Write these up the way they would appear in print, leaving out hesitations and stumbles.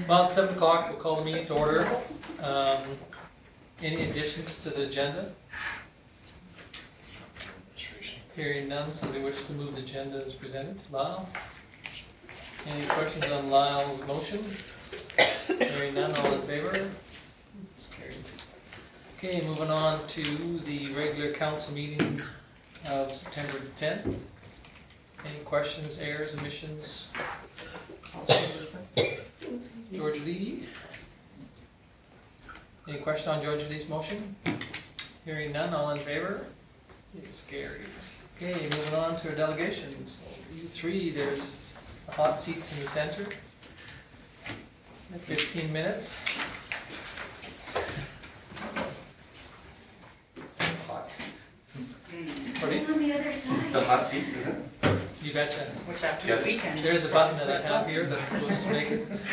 Well, it's 7 o'clock, we'll call the meeting to order. Any additions to the agenda? Hearing none, somebody wish to move the agenda as presented? Lyle? Any questions on Lyle's motion? Hearing none, all in favor? It's carried. Okay, moving on to the regular council meeting of September 10th. Any questions, errors, omissions? George Lee? Any question on George Lee's motion? Hearing none, all in favor? It's carried. Okay, moving on to our delegations. You three, there's the hot seats in the center. 15 minutes. Hot seat. Pardon? On the other side. The hot seat, isn't it? You betcha. Which after the weekend. There's a button that I have here that will just make it.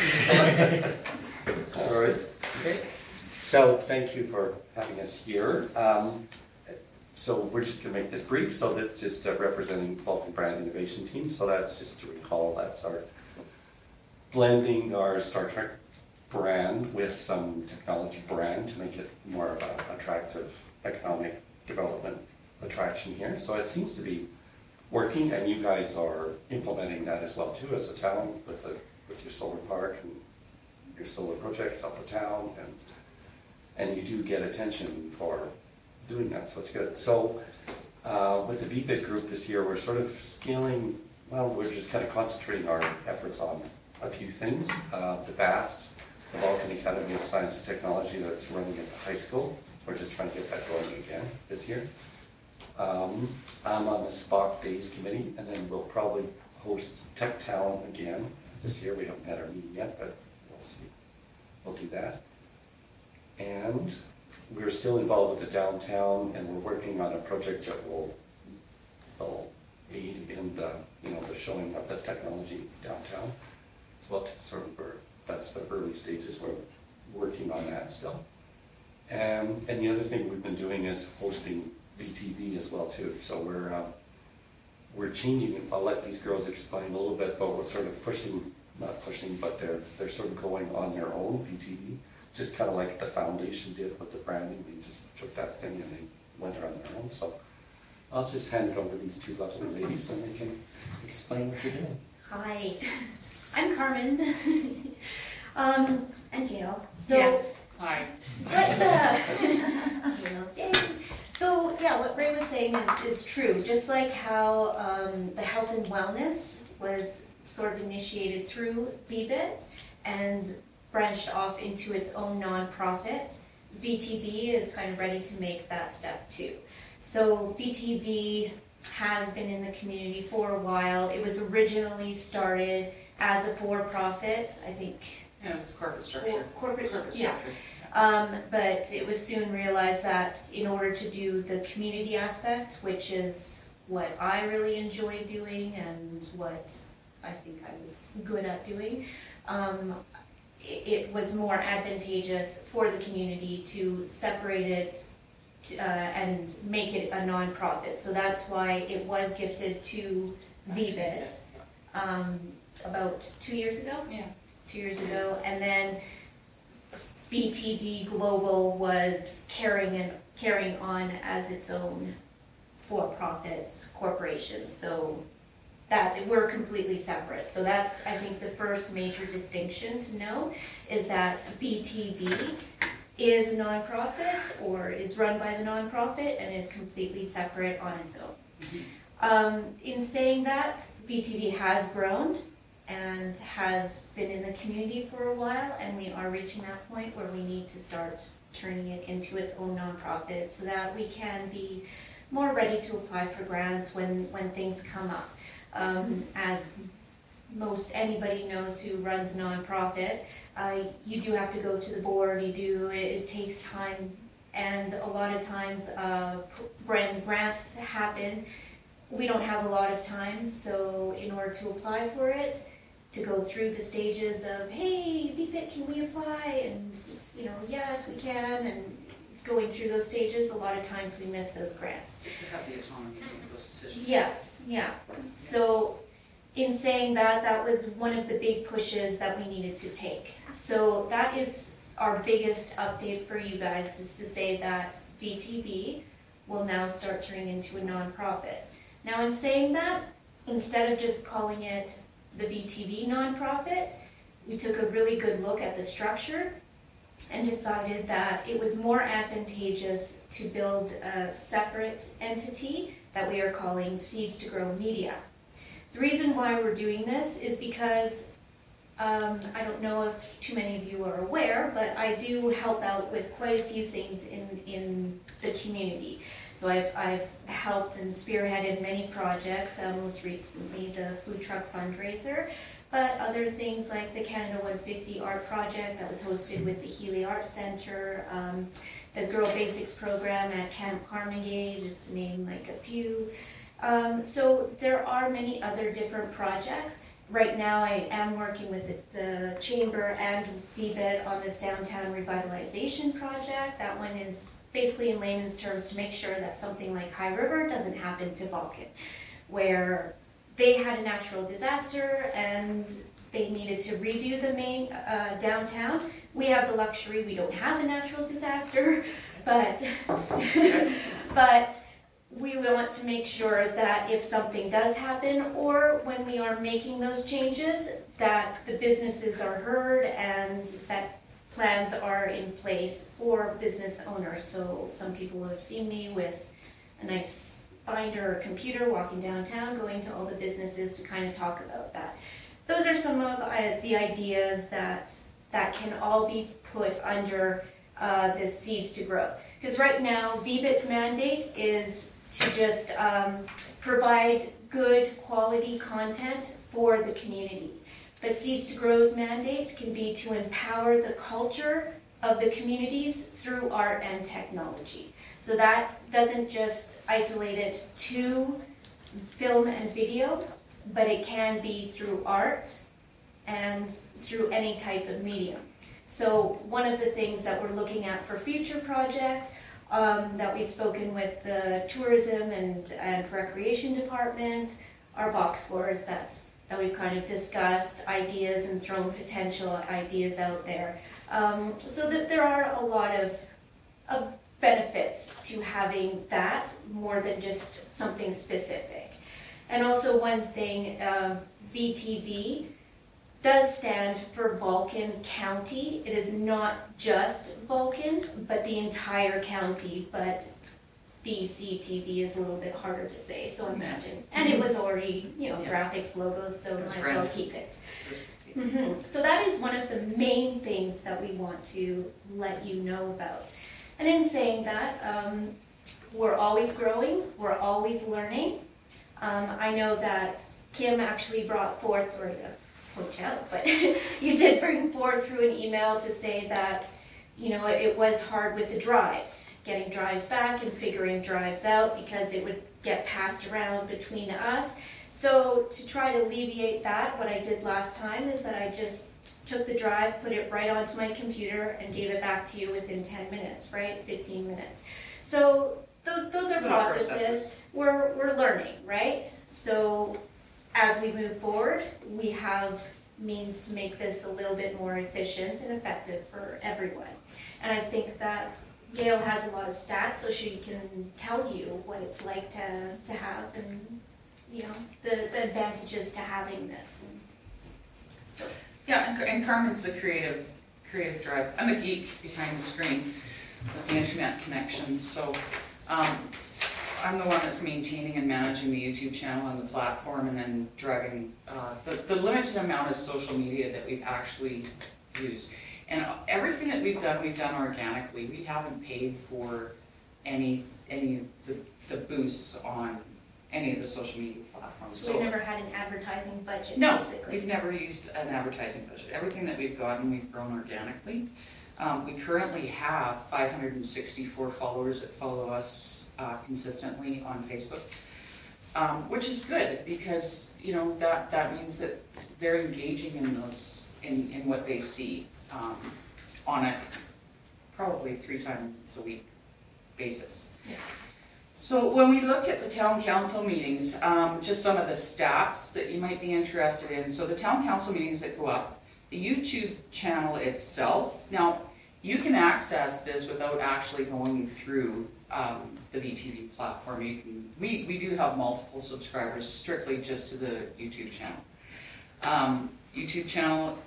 All right. Okay. So thank you for having us here. So we're just going to make this brief. So that's just representing Vulcan Brand Innovation Team. So that's just to recall, that's our blending our Star Trek brand with some technology brand to make it more of an attractive economic development attraction here. So it seems to be working, and you guys are implementing that as well too as a town with your solar park and your solar projects off the town, and you do get attention for doing that, so it's good. So with the VBIT group this year, we're sort of scaling, well, we're just kind of concentrating our efforts on a few things. The Vulcan Academy of Science and Technology that's running at the high school, we're just trying to get that going again this year. I'm on the Spock Days Committee, and then we'll probably host Tech Town again this year. We haven't had our meeting yet, but we'll see. We'll do that. And we're still involved with the downtown, and we're working on a project that will aid in the showing of the technology downtown. It's well, sort of that's the early stages. We're working on that still. And the other thing we've been doing is hosting VTV as well too. So we're changing it. I'll let these girls explain a little bit, but we're sort of not pushing, but they're sort of going on their own VTV, just kind of like the foundation did with the branding. They just took that thing and they went on their own. So I'll just hand it over to these two lovely ladies and they can explain what you're doing. Hi, I'm Carmen. And Gail. So, yes. Hi. So yeah, what Ray was saying is true. Just like how the health and wellness was sort of initiated through VBIT and branched off into its own nonprofit, VTV is kind of ready to make that step too. So VTV has been in the community for a while. It was originally started as a for-profit, I think. Yeah, it's corporate structure. Corporate structure. Yeah. But it was soon realized that in order to do the community aspect, which is what I really enjoy doing and what I think I was good at doing, it was more advantageous for the community to separate it and make it a non-profit. So that's why it was gifted to VBIT about 2 years ago? Yeah. 2 years ago. And then VTV Global was carrying on as its own for-profit corporation. So that we're completely separate. So that's, I think, the first major distinction to know is that VTV is a nonprofit or is run by the nonprofit and is completely separate on its own. In saying that, VTV has grown and has been in the community for a while, and we are reaching that point where we need to start turning it into its own nonprofit so that we can be more ready to apply for grants when things come up. As most anybody knows who runs a nonprofit, you do have to go to the board, it takes time, and a lot of times when grants happen, we don't have a lot of time, so in order to apply for it, to go through the stages of, hey, VPIT, can we apply? And, yes, we can, and going through those stages, a lot of times we miss those grants. Just to have the autonomy to make those decisions. Yes, yeah. So in saying that, that was one of the big pushes that we needed to take. So that is our biggest update for you guys, is to say that VTV will now start turning into a nonprofit. Now in saying that, instead of just calling it the VTV nonprofit, we took a really good look at the structure and decided that it was more advantageous to build a separate entity that we are calling Seeds to Grow Media. The reason why we're doing this is because I don't know if too many of you are aware, but I do help out with quite a few things in the community. So I've helped and spearheaded many projects, most recently the food truck fundraiser, but other things like the Canada 150 art project that was hosted with the Healy Arts Centre, the Girl Basics program at Camp Carnegie, just to name like a few. So there are many other different projects. Right now I am working with the Chamber and VBIT on this downtown revitalization project. That one is basically in layman's terms to make sure that something like High River doesn't happen to Vulcan, where they had a natural disaster and they needed to redo the main downtown. We have the luxury, we don't have a natural disaster, but we want to make sure that if something does happen, or when we are making those changes, that the businesses are heard and that plans are in place for business owners. So some people have seen me with a nice binder or computer walking downtown, going to all the businesses to kind of talk about that. Those are some of the ideas that can all be put under this Seeds to Grow. Because right now, VBIT's mandate is to just provide good quality content for the community. But Seeds to Grow's mandate can be to empower the culture of the communities through art and technology. So that doesn't just isolate it to film and video, but it can be through art and through any type of medium. So one of the things that we're looking at for future projects that we've spoken with the tourism and recreation department, our box scores that we've kind of discussed, ideas and thrown potential ideas out there. So that there are a lot of benefits to having that more than just something specific. And also one thing, VTV does stand for Vulcan County. It is not just Vulcan, but the entire county, but VCTV is a little bit harder to say, so imagine. And it was already, graphics, logos, so might as well keep it. So that is one of the main things that we want to let you know about. And in saying that, we're always growing, we're always learning. I know that Kim actually brought forth, sorry to point out, but you did bring forth through an email to say that, it was hard with the drives, getting drives back and figuring drives out because it would get passed around between us. So to try to alleviate that, what I did last time is that I just took the drive, put it right onto my computer, and gave it back to you within 10 minutes, right? 15 minutes. So those are processes. We're learning, right? So as we move forward, we have means to make this a little bit more efficient and effective for everyone. And I think that Gail has a lot of stats, so she can tell you what it's like to have, and the advantages to having this. And so. Yeah, and Carmen's the creative drive. I'm a geek behind the screen with the internet connection, so I'm the one that's maintaining and managing the YouTube channel and the platform, and then driving the limited amount of social media that we've actually used. And everything that we've done organically. We haven't paid for any of the boosts on any of the social media platforms. So we've never had an advertising budget, no, basically? We've never used an advertising budget. Everything that we've gotten, we've grown organically. We currently have 564 followers that follow us consistently on Facebook, which is good because that means that they're engaging in what they see on a probably 3 times a week basis. Yeah. So when we look at the town council meetings, just some of the stats that you might be interested in. So the town council meetings that go up, the YouTube channel itself, now you can access this without actually going through the VTV platform. We do have multiple subscribers strictly just to the YouTube channel. YouTube channel,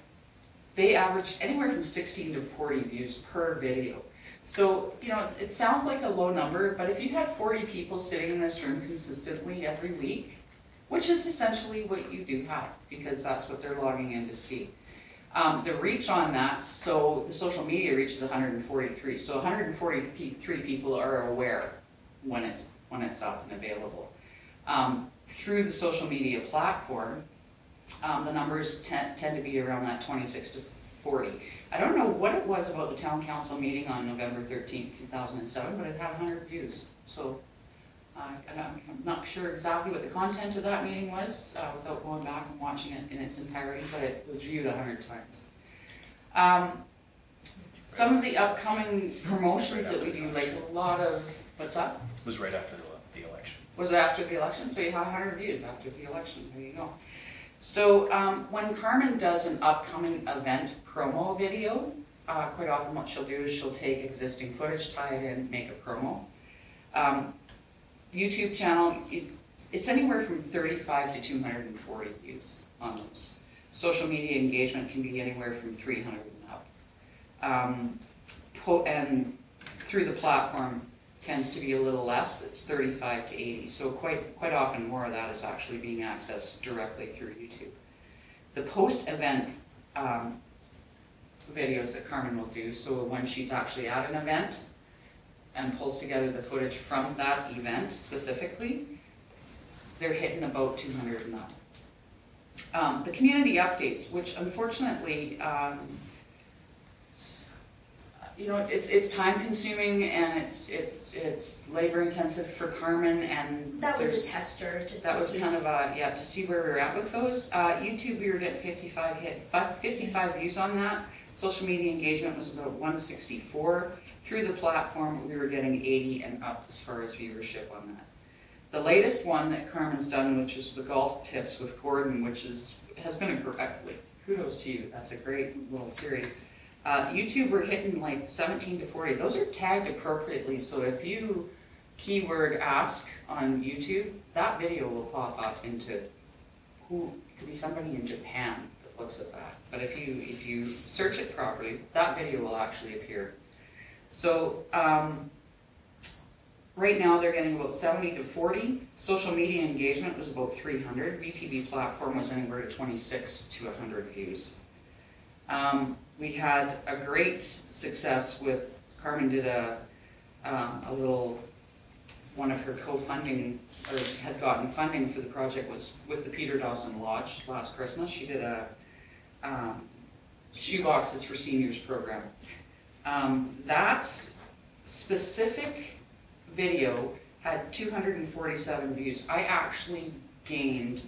they average anywhere from 16 to 40 views per video. So, you know, it sounds like a low number, but if you had 40 people sitting in this room consistently every week, which is essentially what you do have, because that's what they're logging in to see. The reach on that, so the social media reach is 143. So 143 people are aware when it's up and available. Through the social media platform, the numbers tend to be around that 26 to 40. I don't know what it was about the town council meeting on November 13th, 2007, but it had 100 views. So and I'm not sure exactly what the content of that meeting was without going back and watching it in its entirety, but it was viewed 100 times. Some of the upcoming promotions that we do, like a lot of, what's that? It was right after the election. Was it after the election? So you have 100 views after the election, there you go. So when Carmen does an upcoming event promo video, quite often what she'll do is she'll take existing footage, tie it in, make a promo. YouTube channel, it's anywhere from 35 to 240 views on those. Social media engagement can be anywhere from 300 and up. And through the platform tends to be a little less, it's 35 to 80. So quite often more of that is actually being accessed directly through YouTube. The post-event videos that Carmen will do, so when she's actually at an event and pulls together the footage from that event specifically, they're hitting about 200 and up. The community updates, which unfortunately, you know, it's time consuming and it's labor intensive for Carmen, and that was a tester. Just that to was see. kind of a, to see where we were at with those. YouTube, we were getting 55 views on that. Social media engagement was about 164. Through the platform, we were getting 80 and up as far as viewership on that. The latest one that Carmen's done, which is the golf tips with Gordon, which has been a great, kudos to you. That's a great little series. YouTube, we're hitting like 17 to 40. Those are tagged appropriately, so if you keyword ask on YouTube, that video will pop up into it could be somebody in Japan that looks at that. But if you search it properly, that video will actually appear. So right now they're getting about 70 to 40. Social media engagement was about 300. VTV platform was anywhere to 26 to 100 views. We had a great success with, Carmen did a little, one of her co-funding, or had gotten funding for the project, was with the Peter Dawson Lodge last Christmas. She did a shoeboxes for seniors program. That specific video had 247 views. I actually gained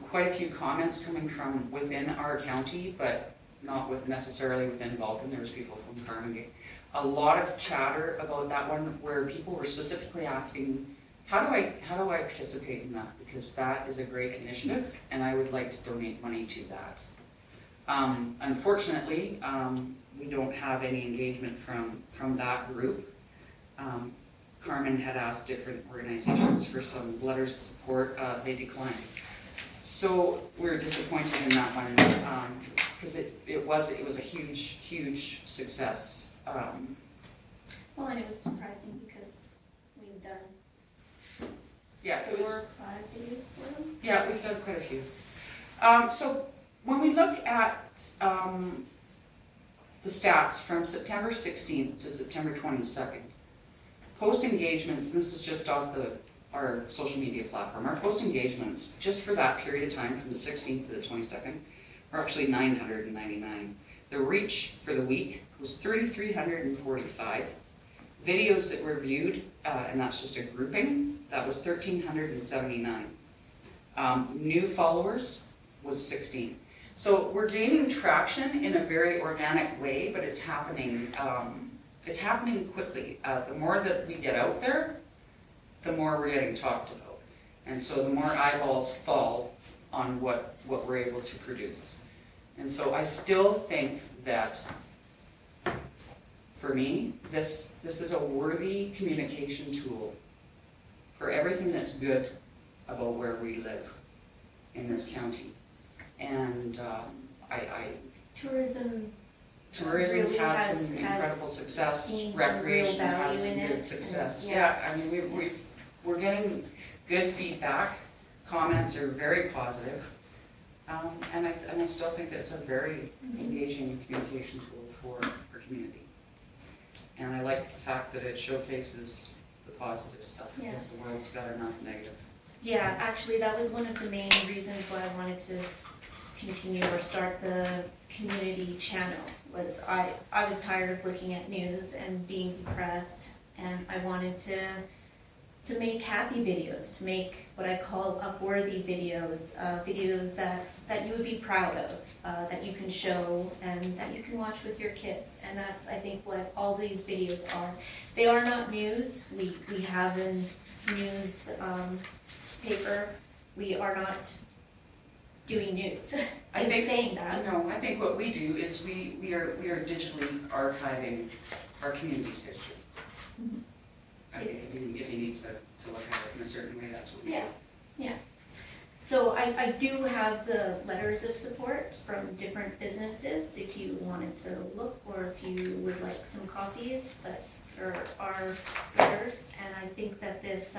quite a few comments coming from within our county, but not necessarily within Vulcan. There was people from Carnegie. A lot of chatter about that one, where people were specifically asking, how do I participate in that? Because that is a great initiative, and I would like to donate money to that. Unfortunately, we don't have any engagement from that group. Carmen had asked different organizations for some letters of support. They declined. So we're disappointed in that one, because it was a huge success. Well, and it was surprising because we've done Yeah, 4 or 5 days for them. Yeah, we've done quite a few. So when we look at the stats from September 16th to September 22nd, post engagements, and this is just off our social media platform, our post engagements just for that period of time from the 16th to the 22nd were actually 999. The reach for the week was 3,345. Videos that were viewed, and that's just a grouping, that was 1,379. New followers was 16. So we're gaining traction in a very organic way, but it's happening quickly. The more that we get out there, the more we're getting talked about. And so the more eyeballs fall on what we're able to produce. And so I still think that, for me, this is a worthy communication tool for everything that's good about where we live in this county. And Tourism tourism's really had has some incredible success, seen some real recreation's had value some in good it. success. Yeah. Yeah, I mean, we're getting good feedback, comments are very positive. And I still think that's a very engaging communication tool for our community. And I like the fact that it showcases the positive stuff, Yeah. because the world's got enough negative. Yeah, actually, that was one of the main reasons why I wanted to continue or start the community channel, was I was tired of looking at news and being depressed, and I wanted to make happy videos, to make what I call upworthy videos, videos that you would be proud of, that you can show and that you can watch with your kids. And that's, I think, what all these videos are. They are not news. We have a news paper. We are not doing news. I I'm think- saying that. No, I think what we do is we are digitally archiving our community's history. Mhm. I think if you need to look at it in a certain way, that's what we do. Yeah. So I do have the letters of support from different businesses, if you wanted to look, or if you would like some copies, there are letters. And I think that this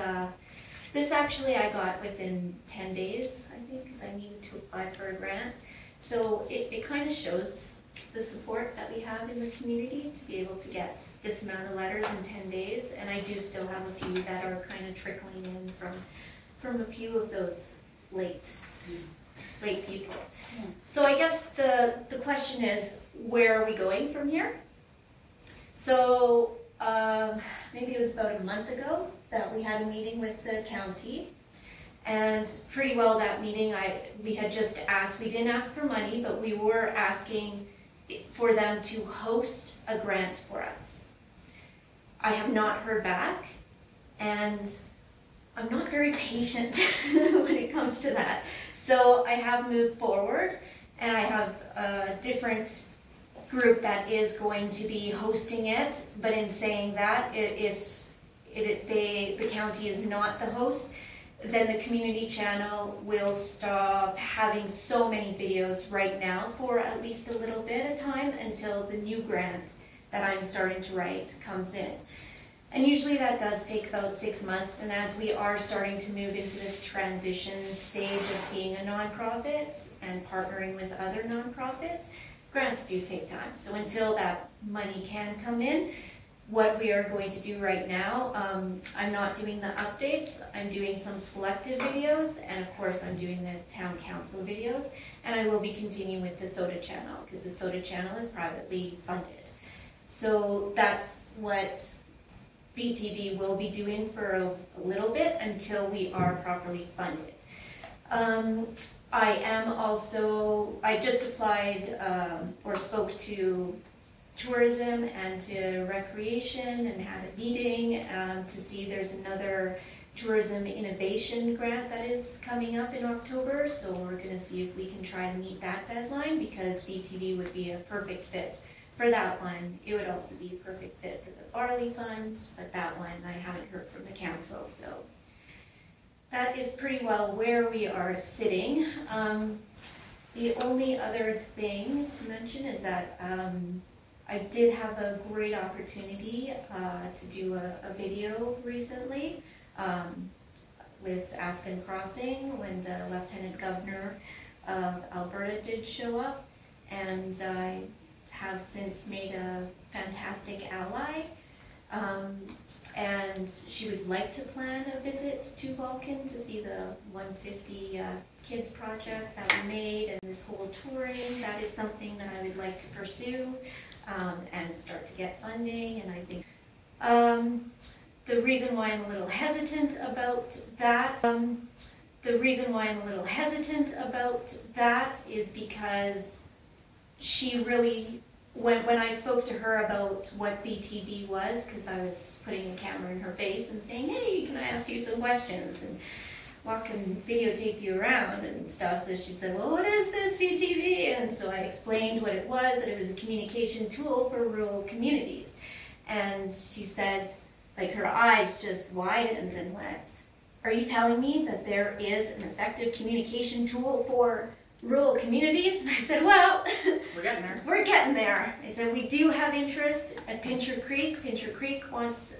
actually I got within 10 days, I think, because I needed to apply for a grant. So it kind of shows the support that we have in the community to be able to get this amount of letters in 10 days. And I do still have a few that are kind of trickling in from a few of those late people. Yeah. So I guess the question is, where are we going from here? So maybe it was about a month ago that we had a meeting with the county. And pretty well that meeting, we had just asked, we didn't ask for money, but we were asking for them to host a grant for us. I have not heard back, and I'm not very patient when it comes to that. So I have moved forward, and I have a different group that is going to be hosting it, but in saying that, if the county is not the host, then the community channel will stop having so many videos right now for at least a little bit of time until the new grant that I'm starting to write comes in. And usually that does take about 6 months, and as we are starting to move into this transition stage of being a nonprofit and partnering with other nonprofits, grants do take time. So until that money can come in, what we are going to do right now, I'm not doing the updates, I'm doing some selective videos, and of course I'm doing the town council videos, and I will be continuing with the SOTA channel, because the SOTA channel is privately funded. So that's what VTV will be doing for a little bit until we are properly funded. I just applied or spoke to tourism and to recreation and had a meeting to see there's another tourism innovation grant that is coming up in October, so we're going to see if we can try to meet that deadline, because VTV would be a perfect fit for that one. It would also be a perfect fit for the Farley funds, but that one I haven't heard from the council, so that is pretty well where we are sitting. The only other thing to mention is that I did have a great opportunity to do a video recently with Aspen Crossing when the Lieutenant Governor of Alberta did show up, and I have since made a fantastic ally, and she would like to plan a visit to Vulcan to see the 150 kids project that we made and this whole touring. That is something that I would like to pursue and start to get funding, and I think the reason why I'm a little hesitant about that is because she really when I spoke to her about what VTV was, because I was putting a camera in her face and saying, hey, can I ask you some questions? And walk and videotape you around and stuff. So she said, well, what is this VTV? And so I explained what it was, that it was a communication tool for rural communities. And she said, like her eyes just widened and went, are you telling me that there is an effective communication tool for rural communities? And I said, well, We're getting there. we're getting there. I said, we do have interest at Pincher Creek. Pincher Creek wants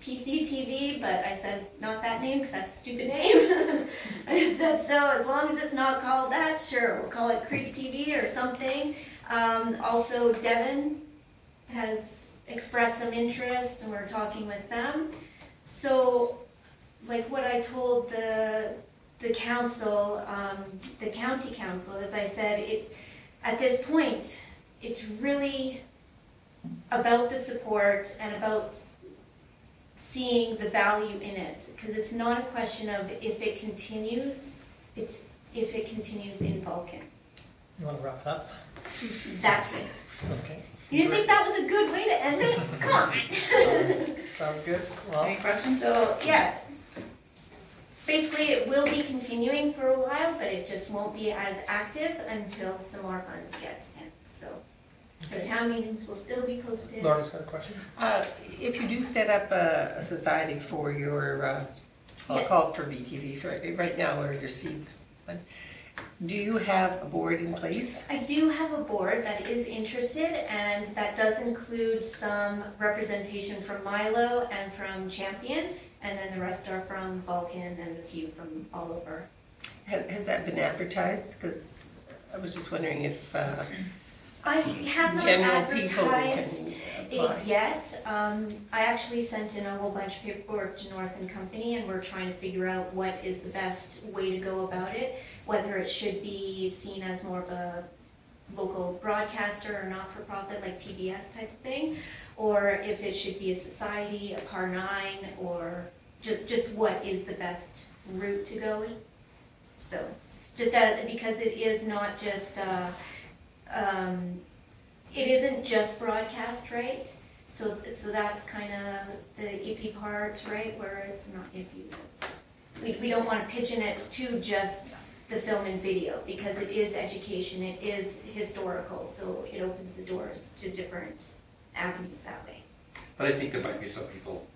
PCTV, but I said, not that name, because that's a stupid name. I said, so as long as it's not called that, sure, we'll call it Creek TV or something. Also, Devon has expressed some interest, and we're talking with them. So, like what I told the council, the county council, as I said, at this point, it's really about the support and about seeing the value in it, because it's not a question of if it continues, it's if it continues in Vulcan. You want to wrap it up? That's it. Okay. You didn't think that was a good way to end it? Come on. Sounds good. Well, Any questions? So, yeah. Basically, it will be continuing for a while, but it just won't be as active until some more funds get in. So okay. town meetings will still be posted. Laura's got a question. If you do set up a society for your, I'll Yes. call it for VTV, for right now, or your seeds, but do you have a board in place? I do have a board that is interested, and that does include some representation from Milo and from Champion, and then the rest are from Vulcan and a few from all over. Has that been advertised? Because I was just wondering if I have not general people advertised can apply. it yet. I actually sent in a whole bunch of paperwork to North and Company, and we're trying to figure out what is the best way to go about it, whether it should be seen as more of a local broadcaster or not-for-profit, like PBS type of thing, or if it should be a society, a Par 9, or just what is the best route to go in. So, just because it is not just, it isn't just broadcast, right? So that's kind of the iffy part, right, where it's not iffy. We don't want to pigeon it to just the film and video, because it is education, it is historical, so it opens the doors to different avenues that way. But I think there might be some people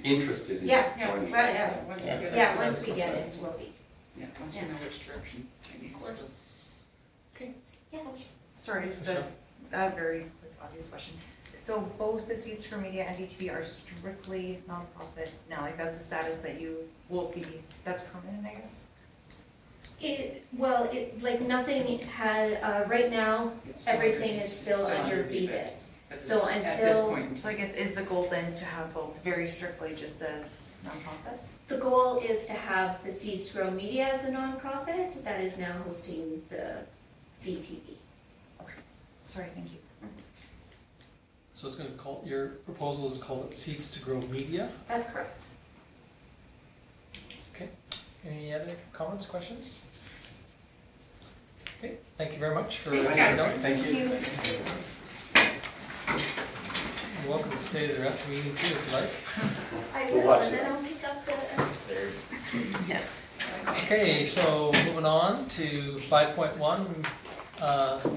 interested in Yeah, joining. right, us. yeah. Once we get it. Yeah, once we get it, we'll be. Yeah, once we know which direction it needs to go. Okay. Yes. Sorry, just a very quick obvious question. So both the Seeds for Media and VTV are strictly nonprofit now, like that's a status that you will be, that's permanent, I guess? Like nothing had, right now, It's still everything under- is still it's under VBIT. VBIT. At So this- At this until- point, So I guess is the goal then to have both very strictly just as nonprofits? The goal is to have the Seeds to Grow Media as a nonprofit that is now hosting the VTV. Sorry, thank you. So it's going to call, your proposal is called Seeds to Grow Media. That's correct. Okay. Any other comments, questions? Okay. Thank you very much for Thanks, coming guys. down. Thank you. You're welcome to stay the rest of the meeting too, if you like. I We'll will, watch and it. then I'll pick up the. Yeah. Okay, so moving on to 5.1,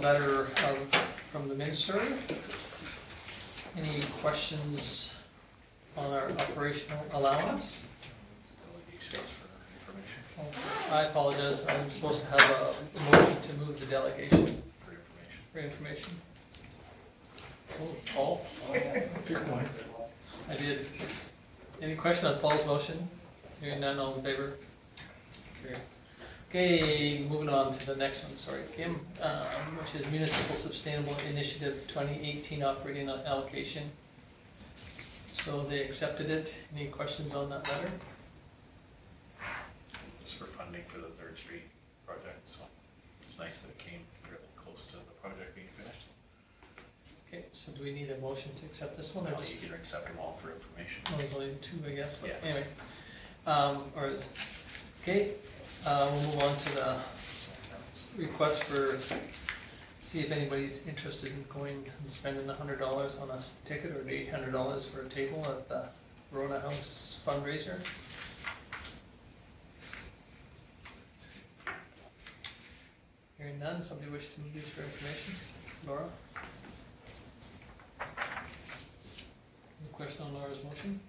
letter from the minister. Any questions on our operational allowance? Delegations for information. I apologize, I'm supposed to have a motion to move the delegation For information. for information. Oh, Paul? I did. Any question on Paul's motion? Hearing none, all in favor? It's carried. Okay, moving on to the next one, sorry, Kim, which is Municipal Sustainable Initiative 2018 Operating Allocation. So they accepted it. Any questions on that letter? It's for funding for the Third Street project, so it's nice that it came really close to the project being finished. Okay, so do we need a motion to accept this one, or Now just, you can accept them all for information. oh, there's only two, I guess, but Yeah. anyway. We'll move on to the request for see if anybody's interested in going and spending $100 on a ticket or $800 for a table at the Rona House fundraiser. Hearing none, somebody wish to move this for information? Laura? Any question on Laura's motion?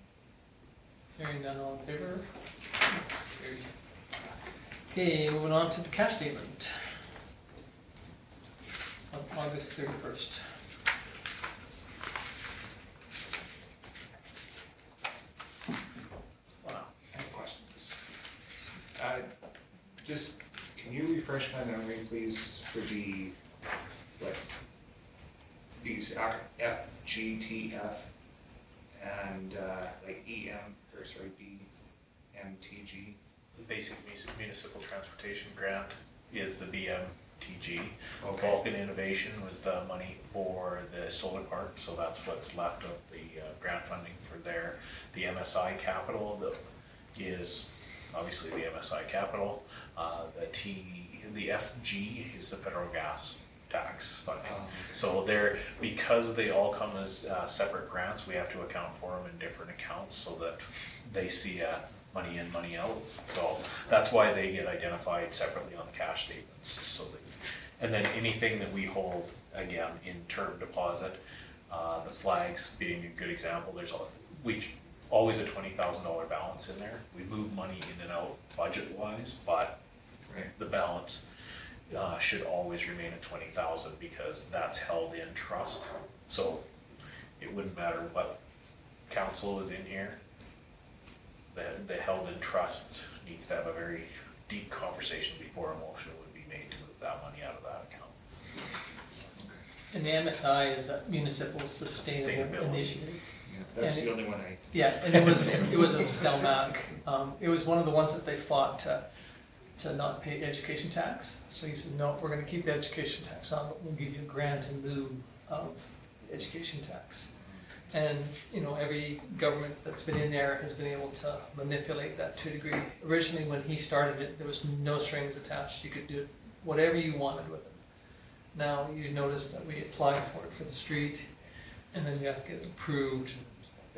Hearing none, all in favor? That's carried. Okay, moving on to the cash statement of August 31st. Wow, I have questions. Just, can you refresh my memory, please, for the, like, these FGTF and, like, BMTG? The basic municipal transportation grant is the BMTG. Okay. Vulcan Innovation was the money for the solar park, so that's what's left of the grant funding for there. The MSI capital is obviously the MSI capital. The FG is the federal gas tax funding. So they're, because they all come as separate grants, we have to account for them in different accounts so that they see money in, money out. So that's why they get identified separately on the cash statements. So that, and then anything that we hold, again, in term deposit, the flags being a good example, there's always a $20,000 balance in there. We move money in and out budget-wise, but the balance should always remain at $20,000 because that's held in trust. So it wouldn't matter what council is in here. The held in trust needs to have a very deep conversation before a motion would be made to move that money out of that account. And the MSI is a Municipal Sustainable Sustainability. Initiative. Yeah, that's And the only one I. Yeah, and it was a Stelmach. It was one of the ones that they fought to not pay education tax. So he said, no, we're going to keep the education tax on, but we'll give you a grant in lieu of education tax. And you know, every government that's been in there has been able to manipulate that to a degree. Originally, when he started it, there was no strings attached. You could do whatever you wanted with it. Now you notice that we apply for it for the street, and then you have to get it approved.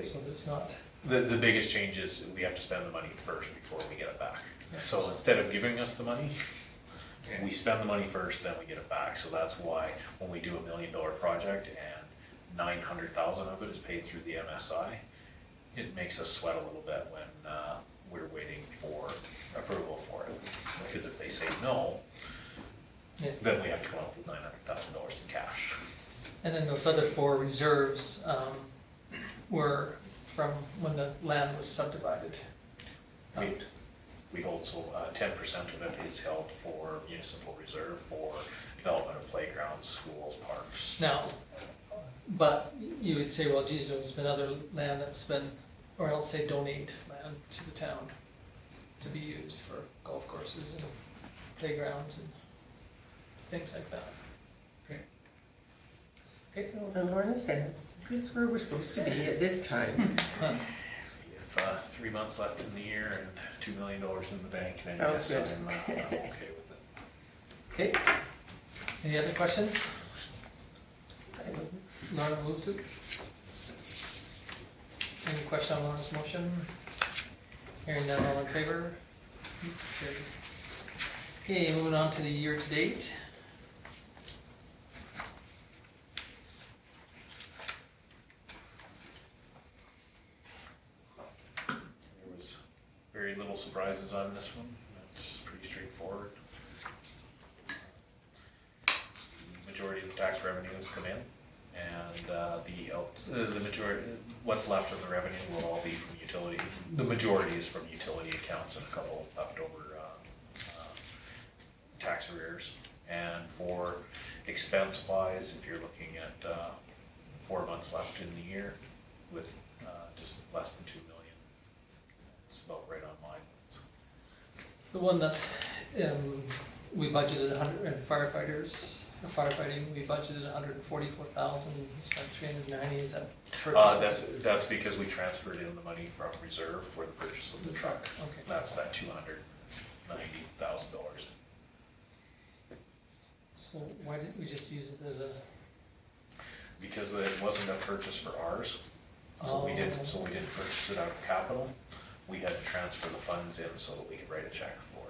So there's not. The biggest change is we have to spend the money first before we get it back. Yeah. So instead of giving us the money, we spend the money first, then we get it back. So that's why when we do $1 million project and 900,000 of it is paid through the MSI, it makes us sweat a little bit when we're waiting for approval for it. Because if they say no, then we have to come up with $900,000 in cash. And then those other 4 reserves were from when the land was subdivided. We hold, so 10% of it is held for municipal reserve for development of playgrounds, schools, parks. Now, but you would say, well, geez, there's been other land that's been, or else say donate land to the town to be used for golf courses and playgrounds and things like that. Okay, so And Lorna says, this is where we're supposed to be at this time. If 3 months left in the year and $2 million in the bank, then Sounds yes, good. I'm okay with it. okay. Any other questions? Laura moves it. Any question on Laura's motion? Hearing none, all in favor? It's carried. Okay, moving on to the year-to-date. There was very little surprises on this one. It's pretty straightforward. The majority of the tax revenue has come in, and the majority, what's left of the revenue will all be from utility. The majority is from utility accounts and a couple leftover tax arrears. And for expense wise, if you're looking at 4 months left in the year with just less than $2 million, it's about right on line. The one that we budgeted 100, and firefighters, for firefighting, we budgeted 144,000, we spent 390, is that purchase? That's because we transferred in the money from reserve for the purchase of the truck. Okay. That's that $290,000. So So why didn't we just use it as a? Because it wasn't a purchase for ours, so we didn't purchase it out of capital. We had to transfer the funds in so that we could write a check for.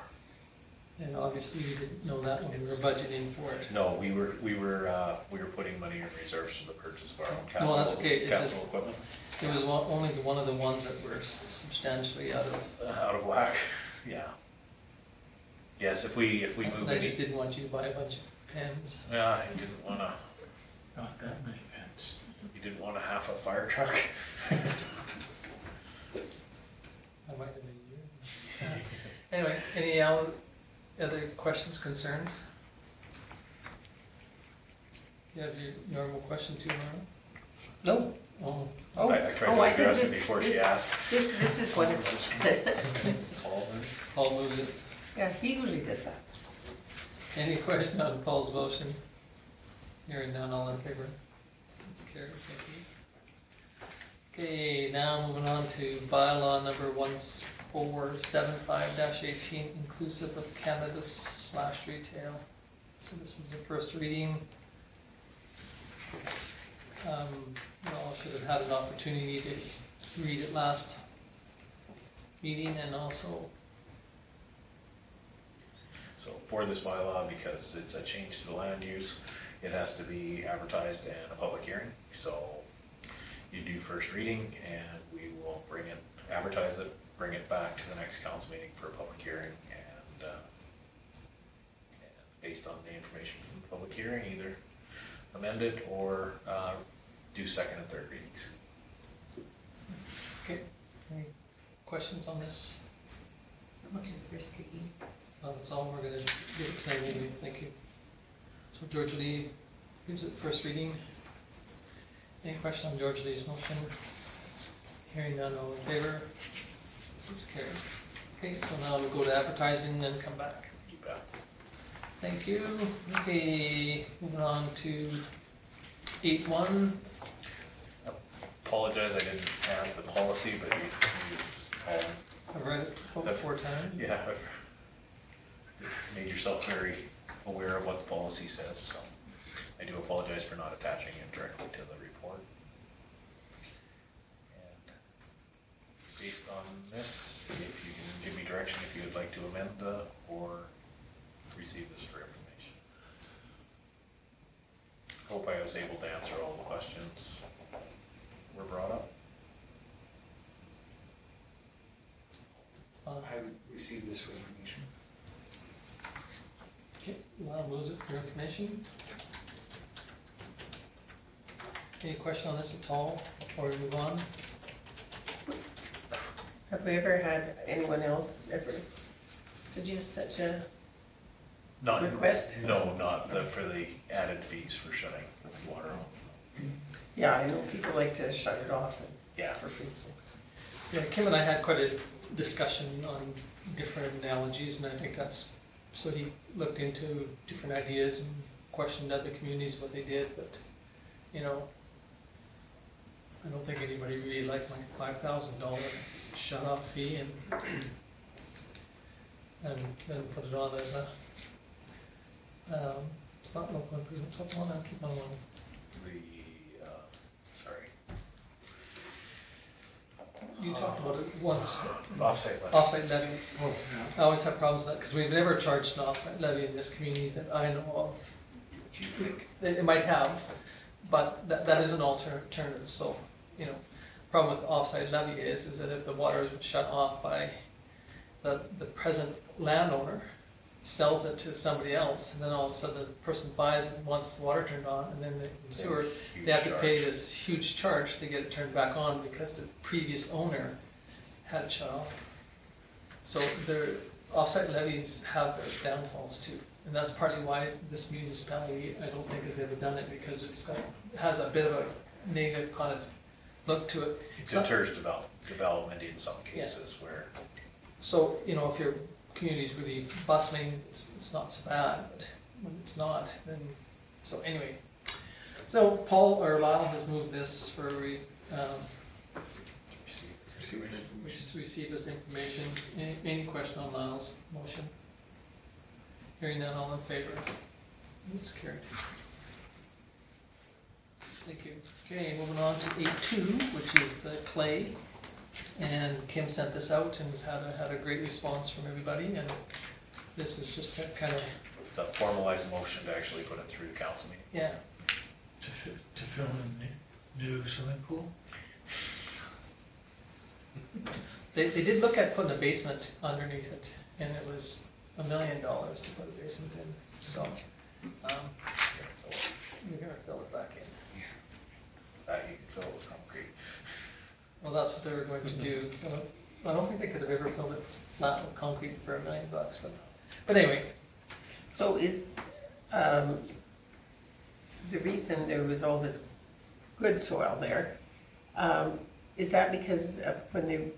And obviously we didn't know that when we were budgeting for it. No, we were putting money in reserves for the purchase of our own capital. No, that's okay. It's Capital just- equipment. It was only one of the ones that were substantially out of. Out of whack, yeah. Yes, if we move And I any, just didn't want you to buy a bunch of pens. yeah, you didn't wanna, Not that many pence. you didn't want a half a fire truck. I might have been you. Anyway, any other questions, concerns? You have your normal question too, Laura? No. Oh, Oh, I tried oh, to I think address it this- before she this- asked. This is one of them. Paul moves it. Yeah, he usually does that. Any question on Paul's motion? Hearing none, all in favor? It's carried, thank you. Okay, now moving on to bylaw number 1475-18, inclusive of cannabis/retail. So this is the first reading. You all should have had an opportunity to read it last meeting, and also So for this bylaw, because it's a change to the land use, it has to be advertised in a public hearing. So you do first reading and we will advertise it, bring it back to the next council meeting for a public hearing, and based on the information from the public hearing, either amend it or do second and third readings. okay, any questions on this? How much is the first reading? That's all we're gonna do it same way, thank you. So George Lee gives it first reading. Any question on George Lee's motion? Hearing none, all in favor? It's carried. Okay, so now we'll go to advertising and then come back. You bet. Thank you. Okay, moving on to 8.1. Apologize, I didn't have the policy, but you I've read it about 4 times. yeah, I've made yourself very aware of what the policy says, so I do apologize for not attaching it directly to the report. And based on this, if you can give me direction if you would like to amend or receive this for information. Hope I was able to answer all the questions were brought up. I would receive this for information. Okay, Lyle moves it for information. Any question on this at all before we move on? Have we ever had anyone else ever suggest such a Not, request? no, not for the added fees for shutting water off. Yeah, I know people like to shut it off Yeah. for free. Yeah, Kim and I had quite a discussion on different analogies, and I think that's, so he looked into different ideas and questioned other communities what they did, but, you know, I don't think anybody really liked my $5,000 shut-off fee and then put it on as a, it's not local improvement, what's the one, I'll keep on one. Sorry, You talked about it once, offsite levy. offsite levies. I always have problems with that, because we've never charged an offsite levy in this community that I know of. Do you think, It might have, but that is an alternative, so, you know. Problem with the offsite levy is that if the water is shut off by the present landowner, sells it to somebody else, and then all of a sudden the person buys it and wants the water turned on, and then the sewer, they have to pay this huge charge to get it turned back on because the previous owner had it shut off. So their offsite levies have their downfalls too, and that's partly why this municipality, I don't think has ever done it, because it has a bit of a negative look to it. It It's not- deters development in some cases where, So, you know, if your community's really bustling, it's not so bad, but when it's not, then, so anyway. So Paul, or Lyle has moved this for, which is receive as information. Any question on Lyle's motion? Hearing none, all in favor? It's carried. Thank you. Okay, moving on to 8.2, which is the clay. And Kim sent this out and has had a great response from everybody, and this is just to kind of, It's a formalized motion to actually put it through council meeting. yeah, To fill in the new swimming pool? they did look at putting a basement underneath it, and it was $1 million to put a basement in, so, we're gonna fill it back in. That you can fill it with concrete. Well, that's what they were going to do. I don't think they could have ever filled it flat with concrete for $1 million, but anyway, So is, the reason there was all this good soil there, is that because of when they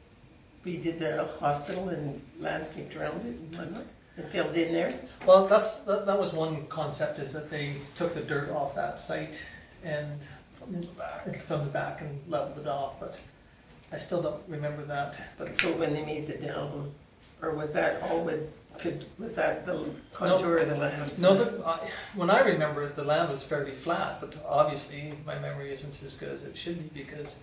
redid the hospital and landscaped around it and whatnot, and filled in there? well, that was one concept, is that they took the dirt off that site and From the back. from the back and leveled it off, but I still don't remember that, but So when they made the down, or was that always, was that the contour of the land? no, when I remember it, the land was fairly flat, but obviously my memory isn't as good as it should be, because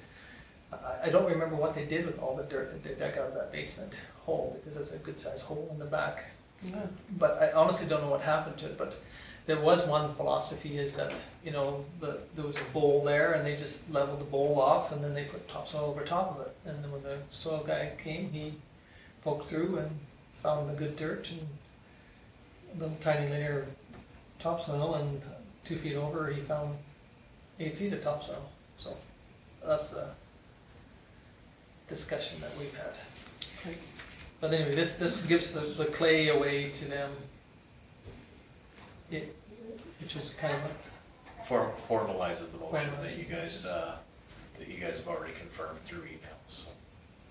I don't remember what they did with all the dirt that they dug out of that basement hole, because it's a good sized hole in the back. Yeah. But I honestly don't know what happened to it, but there was one philosophy, is that, there was a bowl there and they just leveled the bowl off and then they put topsoil over top of it. And then when the soil guy came, he poked through and found the good dirt and a little tiny layer of topsoil, and 2 feet over he found 8 feet of topsoil. So that's the discussion that we've had. Okay. But anyway, this gives the clay away to them. Which was kind of Formalizes the motion that Formalizes you the guys, that you guys have already confirmed through email, so.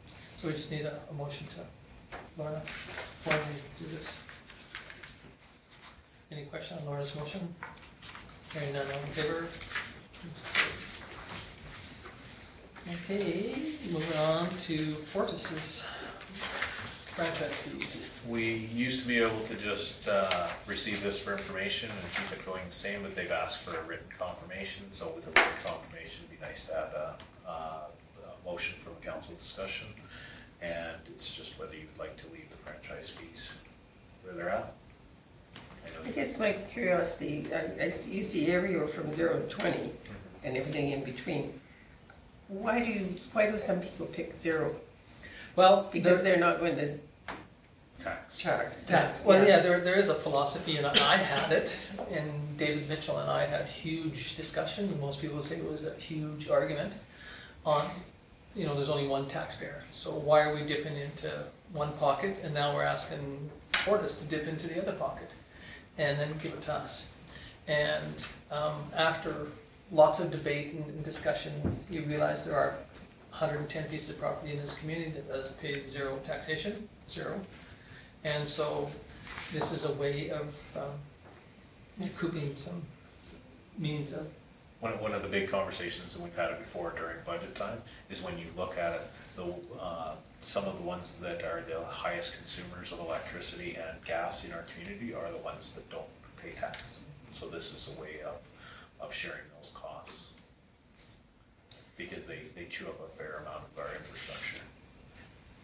so we just need a motion to, Laura, why do we do this? Any question on Laura's motion? Hearing none, all in favor? Okay, moving on to Fortis's franchise fees. We used to be able to just receive this for information and keep it going the same, but they've asked for a written confirmation. So with a written confirmation, it'd be nice to have a motion from a council discussion. And it's just whether you'd like to leave the franchise fees where they're at. I guess my curiosity, you see everywhere from 0 to 20 and everything in between. Why do some people pick 0? Well, Because they're not going to Tax. tax. Well, yeah, there is a philosophy, and I had it, and David Mitchell and I had huge discussion, and most people would say it was a huge argument on, there's only one taxpayer, so why are we dipping into one pocket, and now we're asking Fortis to dip into the other pocket, and then give it to us. And after lots of debate and discussion, you realize there are 110 pieces of property in this community that does pay 0 taxation, 0. And so this is a way of recouping some means of. One of the big conversations, and we've had it before during budget time, is when you look at it, some of the ones that are the highest consumers of electricity and gas in our community are the ones that don't pay tax. So this is a way of sharing those costs, because they chew up a fair amount of our infrastructure.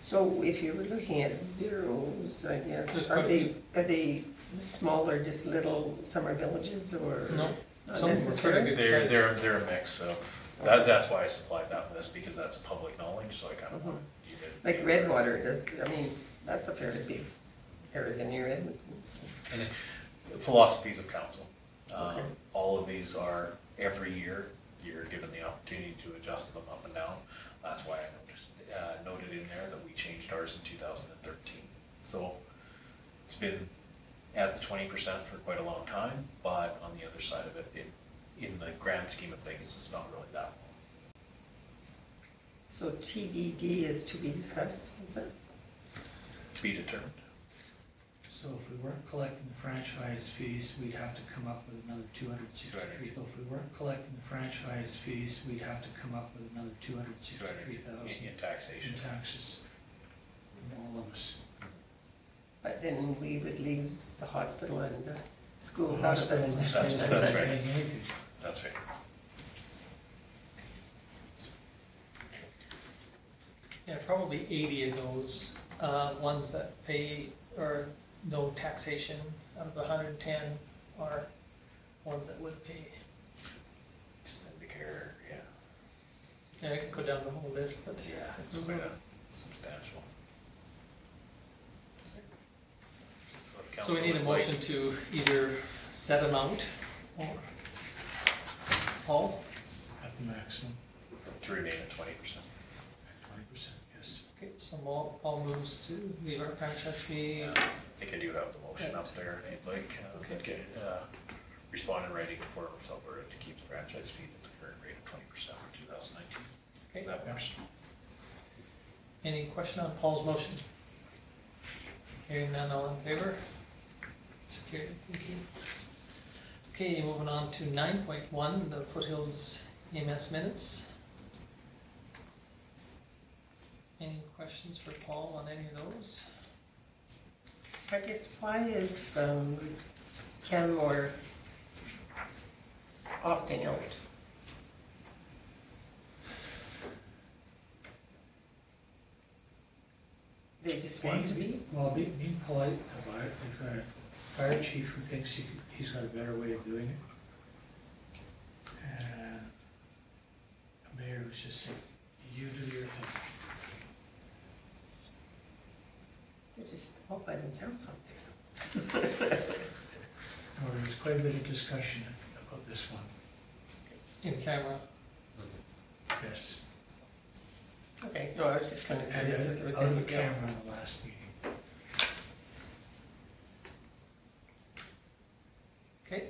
So if you were looking at zeros, I guess, There's are quite a they smaller, just little summer villages, or No, not some were necessarily? pretty good. They're a mix of, that's why I supplied that list, because that's public knowledge, so I kind of want you to. Like Redwater, that's a fairly big area near Edmonton. And philosophies of council. Okay. All of these are, every year, you're given the opportunity to adjust them up and down. That's why I noted in there that we changed ours in 2013. So it's been at the 20% for quite a long time, but on the other side of it, in the grand scheme of things, it's not really that long. So TBD is to be discussed, is it? To be determined. So if we weren't collecting the franchise fees, we'd have to come up with another 263. So if we weren't collecting the franchise fees, we'd have to come up with another 263,000 in taxation. in taxes from all of us. But then we would leave the hospital and the School's out of it. That's right. Paying anything. That's right. Yeah, probably 80 of those, ones that pay, or no taxation out of the 110 are ones that would pay. Extended care, yeah. Yeah, I could go down the whole list, but Yeah, it's quite substantial. if so we council need a would like- motion to either set amount or, Paul? At the maximum, To remain at 20%. at 20%, yes. Okay, so Paul moves to leave our franchise fee. I think I do have the motion up there if you'd like. Okay. Respond in writing for Alberta to keep the franchise fee at the current rate of 20% for 2019. Okay. That works. Any question on Paul's motion? Hearing none, all in favor? It's carried, thank you. Okay, moving on to 9.1, the Foothills EMS minutes. Any questions for Paul on any of those? I guess why is Canmore opting out? They just want to be? Well, being polite about it, they've got a fire chief who thinks he's got a better way of doing it. And a mayor who's just saying, you do your thing. They just all by themselves out there. Well, there was quite a bit of discussion about this one, In camera? yes. Okay, no, I was just kind of And curious if there was out of anything camera else. in the last meeting. Okay,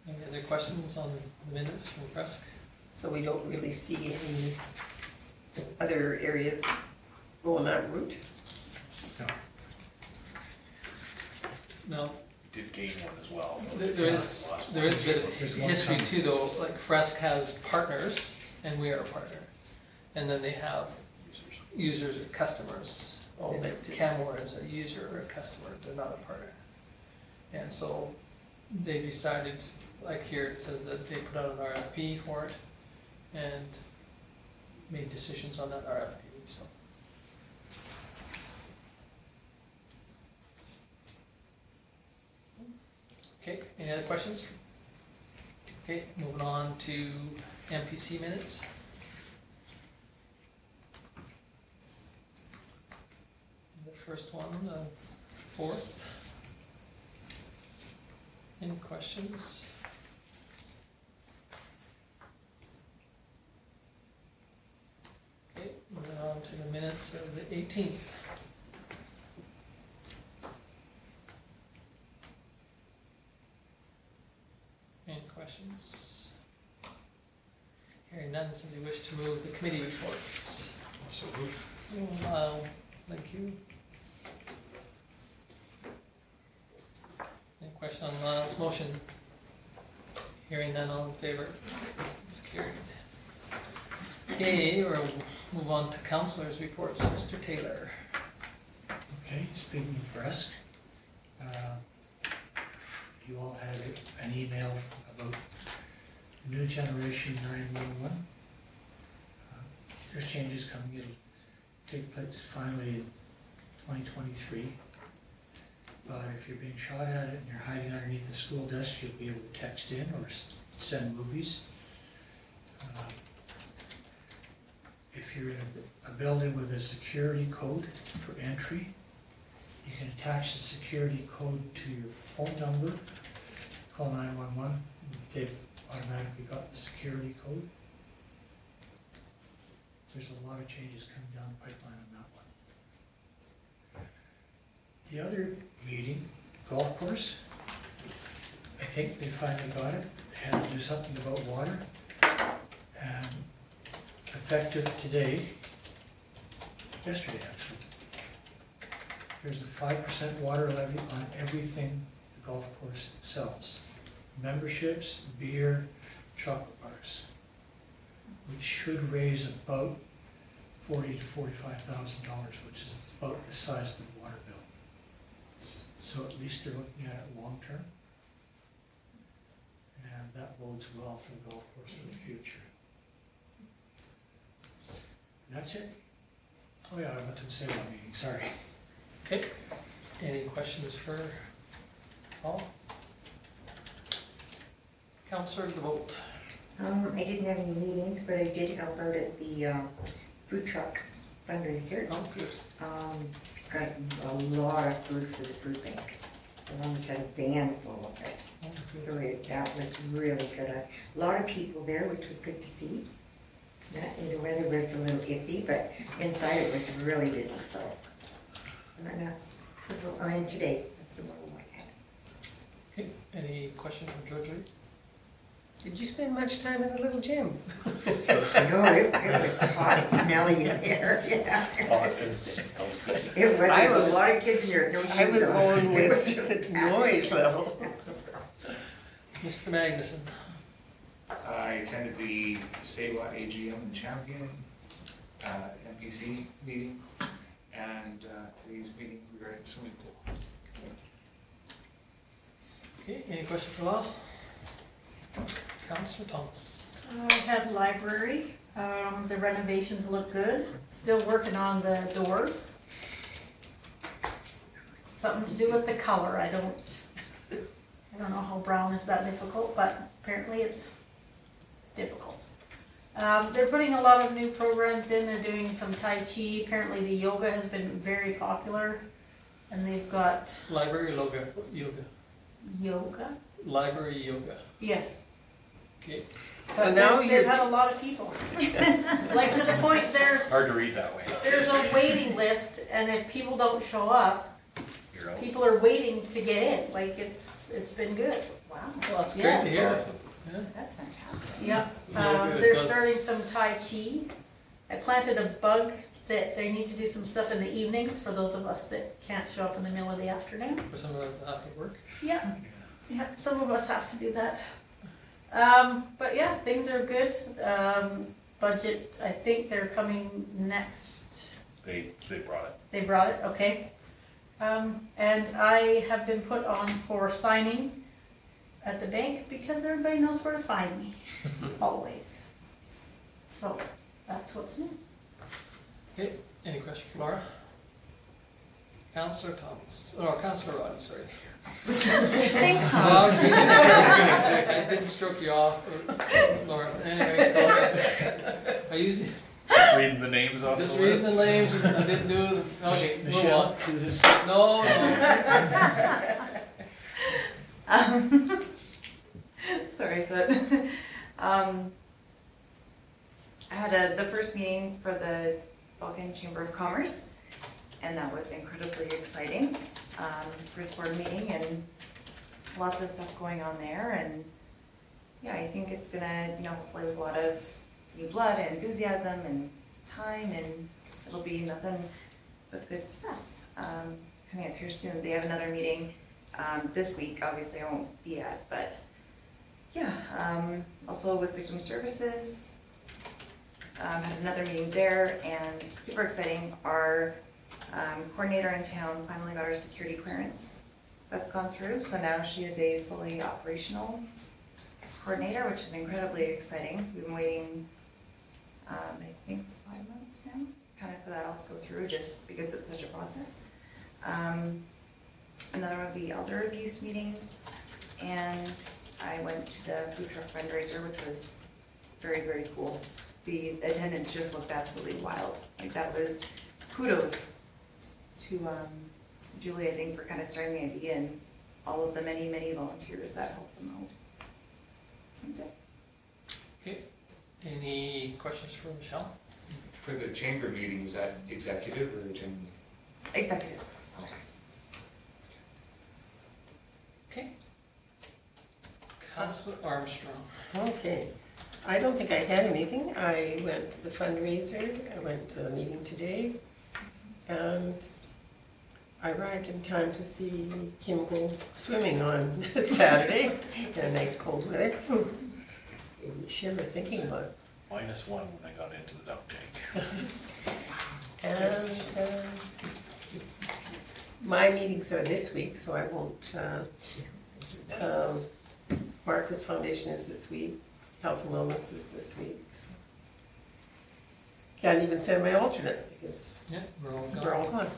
any other questions on the minutes from Fresk? So we don't really see any other areas going that route? No. No, You did gain one as well. there is a bit of There's one history coming. too, though, like Fresk has partners, and we are a partner. And then they have users or customers. Oh, And they're just- Canmore is a user or a customer, they're not a partner. And so they decided, like here it says that they put out an RFP for it and made decisions on that RFP, so. Okay, any other questions? Okay, moving on to MPC minutes. The first one, fourth. Any questions? Okay, moving on to the minutes of the 18th. Any questions? Hearing none, somebody wish to move the committee reports? So moved. Thank you. Any question on Lyle's motion? Hearing none, all in favor? It's carried. Okay, we'll move on to councillors' reports. Mr. Taylor. Okay, speaking of Fresk, you all had an email about the new generation 911. There's changes coming, it'll take place finally in 2023. But if you're being shot at it and you're hiding underneath the school desk, you'll be able to text in or send movies. If you're in a building with a security code for entry, you can attach the security code to your phone number, call 911, they've automatically got the security code. There's a lot of changes coming down the pipeline on that one. The other meeting, golf course, I think they finally got it. They had to do something about water. And effective today, yesterday actually, there's a 5% water levy on everything the golf course sells. Memberships, beer, chocolate bars, which should raise about $40,000 to $45,000, which is about the size of the water bill. So at least they're looking at it long term. that bodes well for the golf course for the future. And that's it. Oh yeah, I went to the sale meeting, sorry. Okay, any questions for Paul? Counselor DeVolt. I didn't have any meetings, but I did help out at the food truck fundraiser. Oh, good. Got a lot of food for the food bank. I almost had a van full of it. Oh, good. So that was really good. A lot of people there, which was good to see. And the weather was a little iffy, but inside it was really busy, so. And that's, and today, that's the one I had. Okay, any questions from George Reed? Did you spend much time in the little gym? No, it was hot, smelly in there, yeah. It was, I there was was- a lot of kids in there, no shoes on. I was going It was with packed. noise level. Mr. Magnuson. I attended the SEWA AGM in Champion, MPC meeting, and today's meeting, we were at the swimming pool. Okay, any questions for Lyle? Counselor Thomas. I had library, the renovations look good, still working on the doors. Something to do with the color, I don't know how brown is that difficult, but apparently it's difficult. They're putting a lot of new programs in, they're doing some Tai Chi, apparently the yoga has been very popular, and they've got Library yoga. yoga, Library yoga. yes. Okay. So But now they've you're, had a lot of people. Like to the point Hard to read that way. there's a waiting list, and if people don't show up, You're out. people are waiting to get in, like it's been good. Wow, Well, that's Yeah. great to hear. Awesome. Yeah. that's fantastic. Yep, Yoga they're does- starting some Tai Chi. I planted a bug that they need to do some stuff in the evenings for those of us that can't show up in the middle of the afternoon. For some of us that have to work. Yeah, yeah, some of us have to do that. But yeah, things are good. Budget, I think they're coming next. They brought it. They brought it, okay. And I have been put on for signing at the bank because everybody knows where to find me, always. So, that's what's new. Okay, any question for Laura? Counselor Thomas, or Counselor Roddy, sorry. Thanks, Tom. No, I was reading it. I didn't stroke you off, Laura. Anyway, okay. I usually Just reading the names off just the list. reading the names. I didn't do the. Okay, move Michelle, on. to this, No, no. Sorry, but I had the first meeting for the Vulcan Chamber of Commerce, and that was incredibly exciting. First board meeting and lots of stuff going on there, and yeah, I think it's gonna, hopefully with a lot of new blood and enthusiasm and time, and it'll be nothing but good stuff. Coming up here soon, they have another meeting this week, obviously I won't be at, but yeah, also with Victim Services, had another meeting there, and super exciting, our coordinator in town finally got her security clearance. That's gone through, so now she is a fully operational coordinator, which is incredibly exciting. We've been waiting, I think 5 months now, kind of for that all to go through, just because it's such a process. Another of the elder abuse meetings, and I went to the food truck fundraiser, which was very, very cool. The attendance just looked absolutely wild. Like, that was kudos to Julie, I think, for kind of starting the idea, and all of the many, many volunteers that helped them out. That's it. Okay, any questions for Michelle? For the chamber meeting, was that executive or the general? Executive. Okay. Counselor Armstrong. okay. I don't think I had anything. I went to the fundraiser, I went to the meeting today, and I arrived in time to see Kim go swimming on Saturday in a nice cold weather. Made me shiver thinking about it. -1 when I got into the duck tank. And my meetings are this week, so I won't Marcus Foundation is this week, Health and Wellness is this week, so. Can't even send my alternate because Yeah, we're all they're gone. all gone.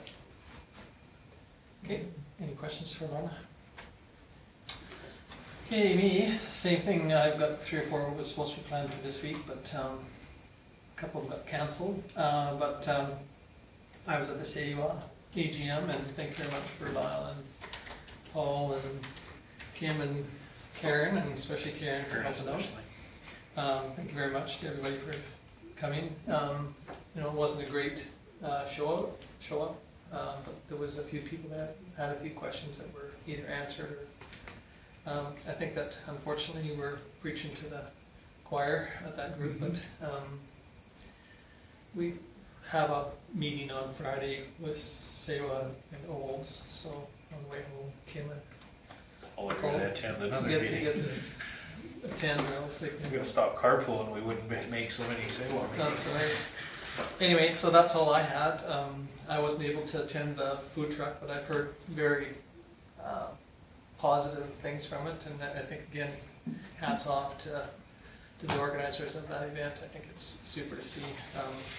Okay, any questions for Lorna? Okay, me, same thing, I've got 3 or 4 was supposed to be planned for this week, but a couple got cancelled. But I was at the CAUA AGM, and thank you very much for Lyle and Paul and Kim and Karen, and especially Karen for helping out. Thank you very much to everybody for coming. You know, it wasn't a great show up, but there was a few people that had a few questions that were either answered or I think that unfortunately we're preaching to the choir at that group, but we have a meeting on Friday with Sewa and Olds, so on the way home, Kim and I'll agree to attend another get meeting. to attend, or else they We're can. gonna stop carpooling, we wouldn't make so many say-what That's meetings. right. Anyway, so that's all I had. I wasn't able to attend the food truck, but I've heard very positive things from it, and I think again, hats off to the organizers of that event. I think it's super to see.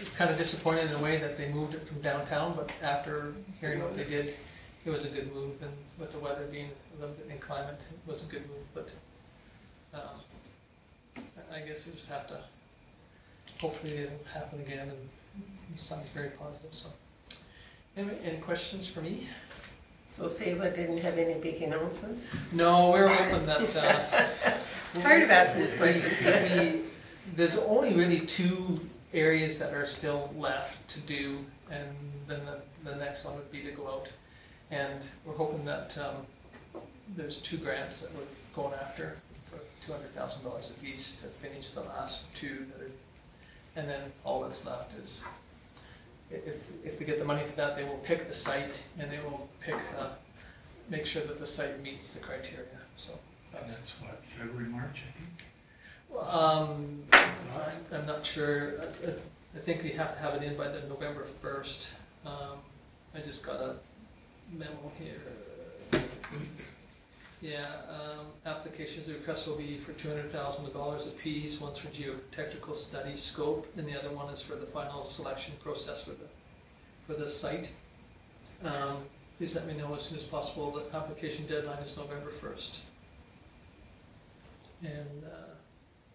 It's kind of disappointing in a way that they moved it from downtown, but after hearing what they did, it was a good move, and with the weather being a little bit inclement, it was a good move, but I guess we just have to, hopefully it'll happen again, and it sounds very positive, so. Anyway, any questions for me? So Seva didn't have any big announcements? No, we're hoping that, Tired of asking this question. there's only really 2 areas that are still left to do, and then the next one would be to go out. And we're hoping that there's 2 grants that we're going after for $200,000 apiece to finish the last 2 that are, and then all that's left is, if they get the money for that, they will pick the site, and they will pick, make sure that the site meets the criteria, so that's. That's what, February, March, I think? I'm not sure. I think they have to have it in by the November 1st. I just got a memo here. Yeah, applications requests will be for $200,000 apiece. One's for geotechnical study scope, and the other one is for the final selection process for the site. Please let me know as soon as possible. The application deadline is November 1st. And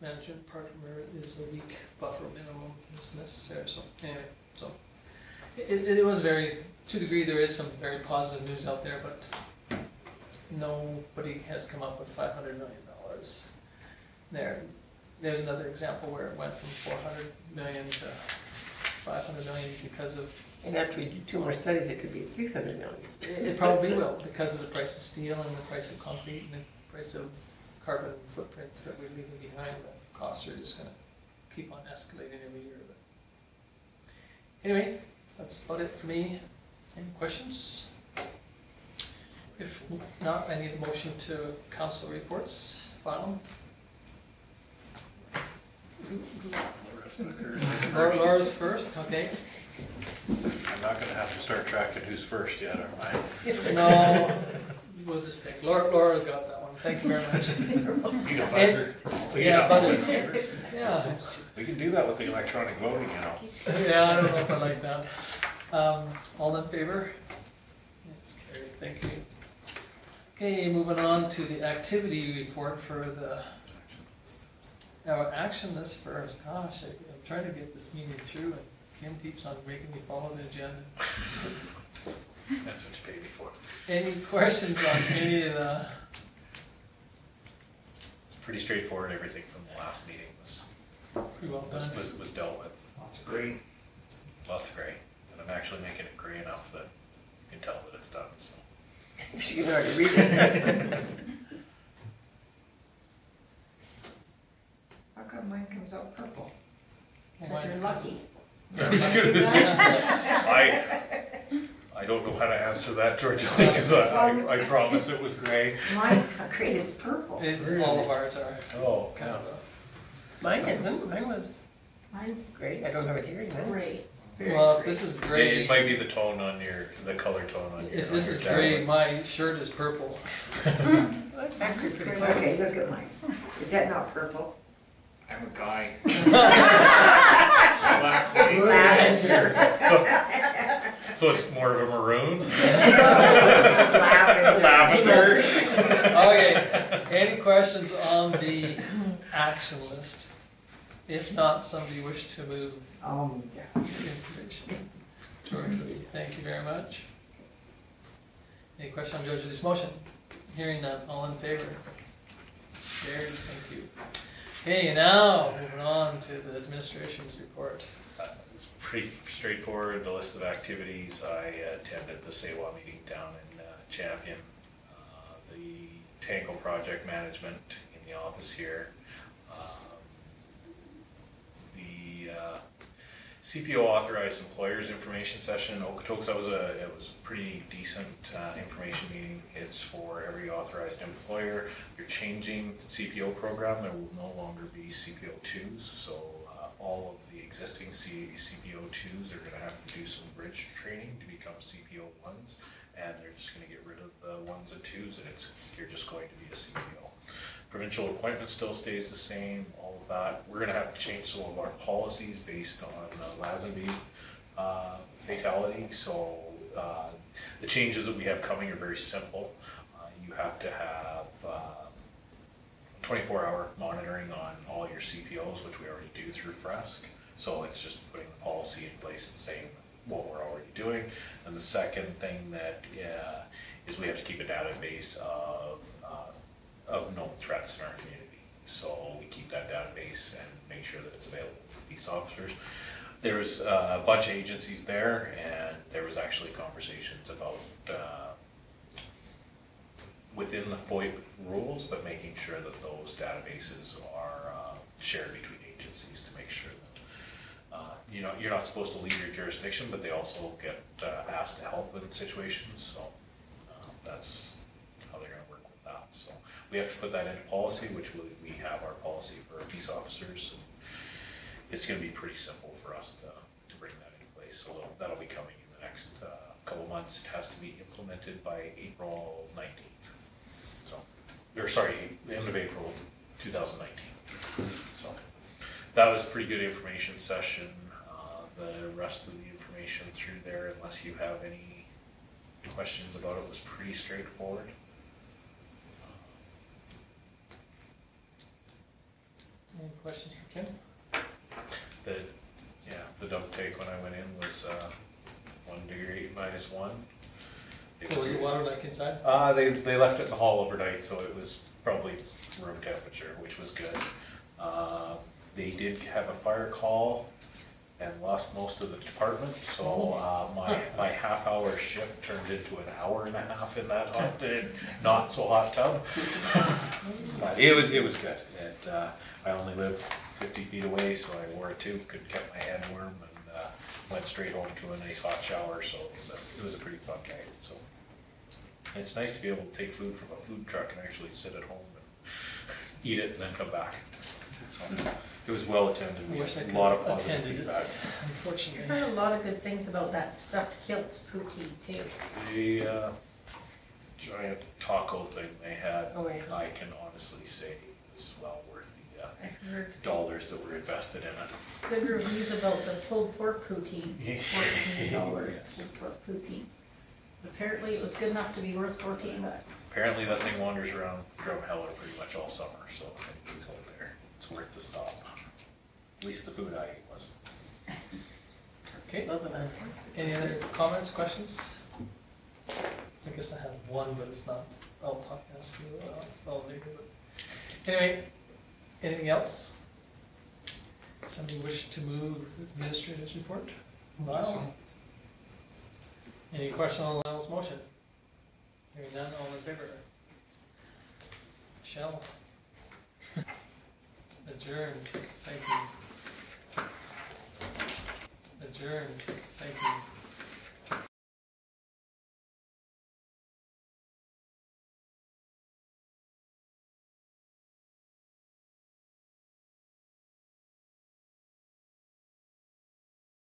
management partner is a week buffer minimum is necessary. So anyway, so it was very, to a degree there is some very positive news out there, but nobody has come up with $500 million there. There's another example where it went from 400 million to 500 million because of. And after we do 2 more studies, it could be at 600 million. It probably will, because of the price of steel and the price of concrete and the price of carbon footprints that we're leaving behind. The costs are just going to keep on escalating every year. But anyway, that's about it for me. Any questions? If not, I need a motion to council reports. File them. Laura's first, okay. I'm not gonna have to start tracking who's first yet, am I? No, we'll just pick. Laura's got that one. Thank you very much. You got buzzer. Yeah, buzzer. Yeah. We can do that with the electronic voting, you know. Yeah, I don't know if I like that. All in favor? It's carried, thank you. Okay, moving on to the activity report for the, action list first. Gosh, I'm trying to get this meeting through, and Kim keeps on making me follow the agenda. That's what you paid me for. Any questions on any of the? It's pretty straightforward, everything from the last meeting was Pretty well done. was dealt with. Lots of gray. Lots of gray, and I'm actually making it gray enough that you can tell that it's done, so. You can already read it. How come mine comes out purple? Mine's You're lucky. I was gonna say, I don't know how to answer that, Georgia, because I promise it was gray. Mine's not great, it's purple. All of ours are Oh, kind of a. Mine isn't, mine was Mine's great, I don't have it here, you know. gray. Well, if this is gray, It might be the tone on the color tone on your. if this on is your gray, tablet. my shirt is purple. Okay, look at mine. Is that not purple? I'm a guy. Lavender. So it's more of a maroon? Lavender. Lavender? Okay, any questions on the action list? If not, somebody wish to move Yeah. the information. George, thank you very much. Any question on George's motion? Hearing none, all in favor? Carried, thank you. Okay, now moving on to the administration's report. It's pretty straightforward, the list of activities. I attended the SEWA meeting down in Champion, the Tanko project management in the office here, the CPO authorized employers information session in Okotoks. It was a pretty decent information meeting. It's for every authorized employer. You're changing the CPO program. There will no longer be CPO 2s, so all of the existing CPO 2s are going to have to do some bridge training to become CPO 1s, and they're just going to get rid of the 1s and 2s, and you're just going to be a CPO. Provincial appointment still stays the same, all of that. We're going to have to change some of our policies based on Lazenby fatality, so the changes that we have coming are very simple. You have to have 24-hour monitoring on all your CPOs, which we already do through FRESC. So it's just putting the policy in place saying what we're already doing. And the second thing that is we have to keep a database of known threats in our community. So we keep that database and make sure that it's available to police officers. There's a bunch of agencies there, and there was actually conversations about within the FOIP rules, but making sure that those databases are shared between agencies to make sure that you're not supposed to leave your jurisdiction, but they also get asked to help in situations. So that's how they're going to work with that. So we have to put that into policy, which we have our policy for our peace officers. And it's going to be pretty simple for us to bring that into place. So that'll be coming in the next couple months. It has to be implemented by April 19th. So, or sorry, end of April 2019. So that was a pretty good information session. The rest of the information through there, unless you have any questions about it, was pretty straightforward. Any questions for Kim? The dump tank when I went in was 1 degree -1. So was it water like inside? They left it in the hall overnight, so it was probably room temperature, which was good. They did have a fire call and lost most of the department, so my half-hour shift turned into an hour and a half in that hot, not so hot tub. But it was good. I only live 50 feet away, so I wore a tube, could keep my head warm, and went straight home to a nice hot shower. So it was a pretty fun night. So and it's nice to be able to take food from a food truck and actually sit at home and eat it and then come back. So it was well attended. I We wish I had could a lot of have positive attended feedback. it, unfortunately. I've heard a lot of good things about that stuffed kilts poutine too. The giant taco thing they had, Oh, yeah. I can honestly say is well worth the I heard dollars that were invested in it. good reviews about the pulled pork poutine, $14 Yes. pulled pork poutine. Apparently it was good enough to be worth $14. Apparently that thing wanders around Drumheller pretty much all summer, so if it's out there, it's worth the stop. At least the food I ate was. Okay, Love it. any other comments, questions? I guess I have one, but it's not, I'll talk, ask you, all later, but. Anyway, anything else? Somebody wish to move the administrator's report? Lyle? Any question on Lyle's motion? Hearing none, all in favor? Michelle? Adjourned, thank you.